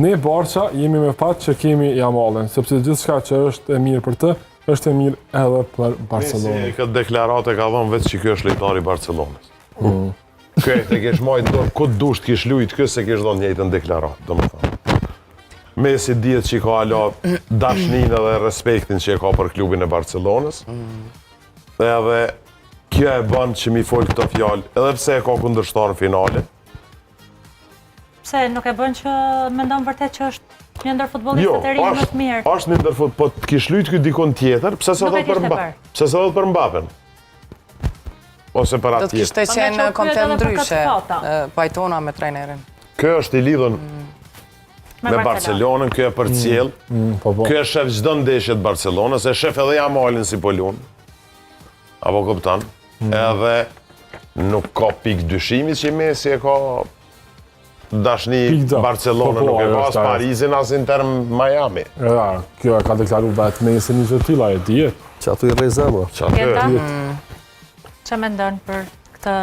Ne Barça jemi me fat që kemi Yamalin, sepse gjithçka që është e mirë për të, është e mirë edhe për Barcelonën. Messi këtë deklaratë ka dhënë vetë që ky është lojtari i Barcelonës. Këtë e kesh majtë dorë, këtë dusht kesh lujt, këtë se kesh dhënë njëjtën deklaratë, domethënë. Messi dihet që ka ala dashninë dhe respektin që e ka për klubin e Barcelonës. Edhe kjo e bën që mi fol këto fjalë, edhe pse e ka kundërshtar në finale. Pse nuk e bën që mendon vërtet që është një ndër futbollistët e rinj më të mirë? Jo, është një ndër po të kish lujt ky dikon tjetër, pse se thot për Mbappé? Pse se thot për Mbappén? Ose për atë Do të kishte qenë kontent ndryshe, pajtona me trajnerin. Kjo është i lidhur me Barcelonën, kjo e përcjell. Kjo e shef çdo ndeshje të Barcelonës, e shef edhe Yamalin si po lun. Apo kupton? Edhe nuk ka pikë dyshimi që Messi e ka dashni Barcelona, nuk e ka as Parisin, as Inter Miami. Ja, kjo e ka deklaruar vetë Messi një gjë tilla, e dihet. Që aty i rrezë, Ç'a mendon për këtë